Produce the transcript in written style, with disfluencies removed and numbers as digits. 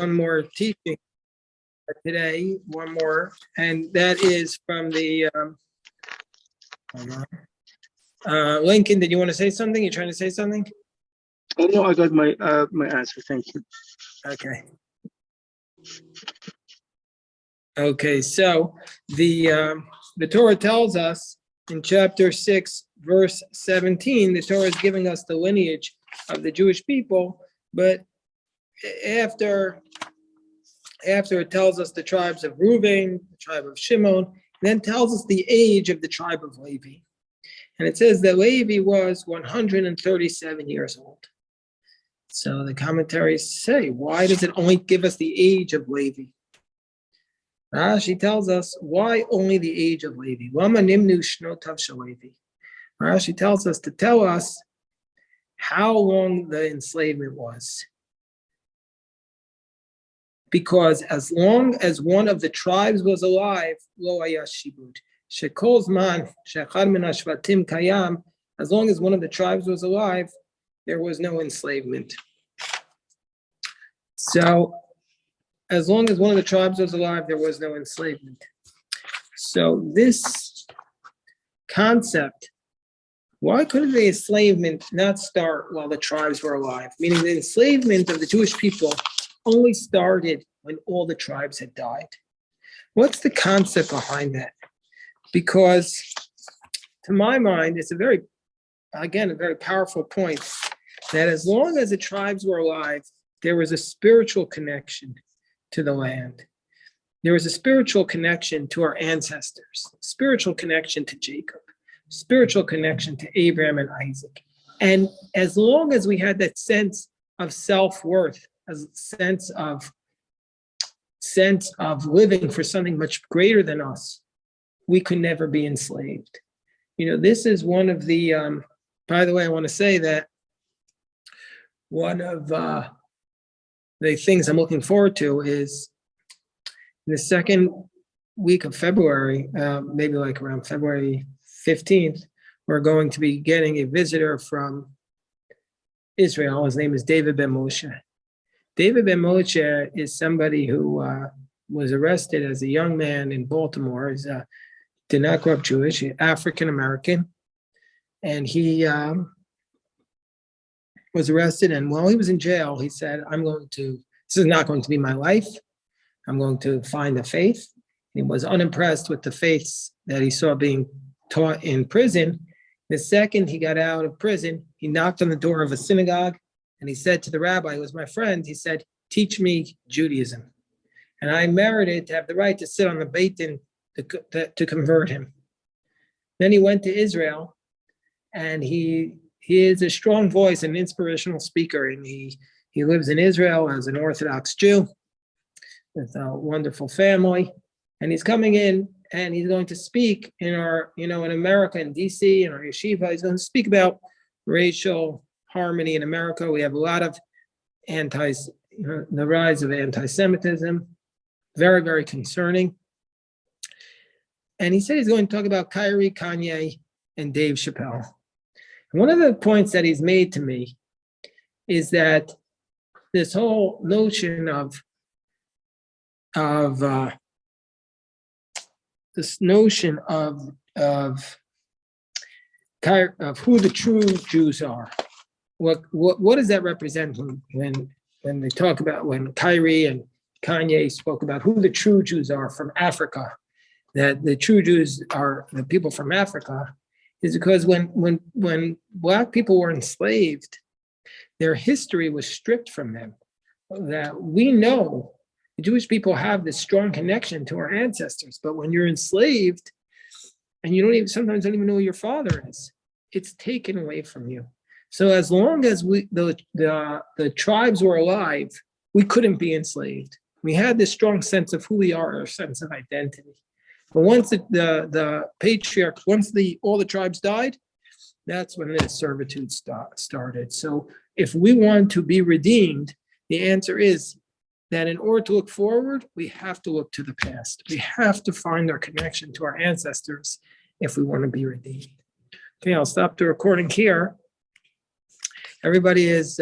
one more teaching today, one more, and that is from the Lincoln. Did you want to say something? You trying to say something? Oh no, I got my my answer. Thank you. Okay. Okay, so the Torah tells us in chapter 6, verse 17, the Torah is giving us the lineage of the Jewish people, but after it tells us the tribes of Reuben, the tribe of Shimon, then tells us the age of the tribe of Levi. And it says that Levi was 137 years old. So the commentaries say, why does it only give us the age of Levi? Rashi tells us, why only the age of Levi? Lama nimnu shnotav shel Levi. Rashi tells us to tell us how long the enslavement was. Because as long as one of the tribes was alive, lo haya shibud. Shekol zman shechad min hashvatim kayam. As long as one of the tribes was alive, there was no enslavement. So, as long as one of the tribes was alive, there was no enslavement. So this concept, why couldn't the enslavement not start while the tribes were alive? Meaning the enslavement of the Jewish people only started when all the tribes had died. What's the concept behind that? Because to my mind, it's a very powerful point that as long as the tribes were alive, there was a spiritual connection to the land. There was a spiritual connection to our ancestors, spiritual connection to Jacob, spiritual connection to Abraham and Isaac. And as long as we had that sense of self-worth, a sense of living for something much greater than us, we could never be enslaved. You know, this is one of the, by the way, I want to say that one of the things I'm looking forward to is the second week of February, maybe like around February 15th, we're going to be getting a visitor from Israel. His name is David Ben Moshe. David Ben Moshe is somebody who was arrested as a young man in Baltimore. He's did not grow up Jewish, African American, and he was arrested. And while he was in jail, he said, this is not going to be my life. I'm going to find the faith. He was unimpressed with the faiths that he saw being taught in prison. The second he got out of prison, he knocked on the door of a synagogue and he said to the rabbi, who was my friend, he said, teach me Judaism. And I merited to have the right to sit on the Beit Din to convert him. Then he went to Israel, and he is a strong voice, an inspirational speaker, and he lives in Israel as an Orthodox Jew with a wonderful family. And he's coming in, and he's going to speak in our, in America, in DC, in our yeshiva. He's going to speak about racial harmony in America. We have a lot of the rise of anti-Semitism, very, very concerning. And he said he's going to talk about Kyrie, Kanye, and Dave Chappelle. And one of the points that he's made to me is that this whole notion of who the true Jews are. What does that represent when they talk about, when Kyrie and Kanye spoke about who the true Jews are from Africa, that the true Jews are the people from Africa, is because when Black people were enslaved, their history was stripped from them. That we know the Jewish people have this strong connection to our ancestors, but when you're enslaved and you sometimes don't even know who your father is, it's taken away from you. So as long as the tribes were alive, we couldn't be enslaved. We had this strong sense of who we are, our sense of identity. But once the patriarchs, all the tribes died, that's when the servitude started. So if we want to be redeemed, the answer is that in order to look forward, we have to look to the past. We have to find our connection to our ancestors if we want to be redeemed. Okay, I'll stop the recording here. Everybody is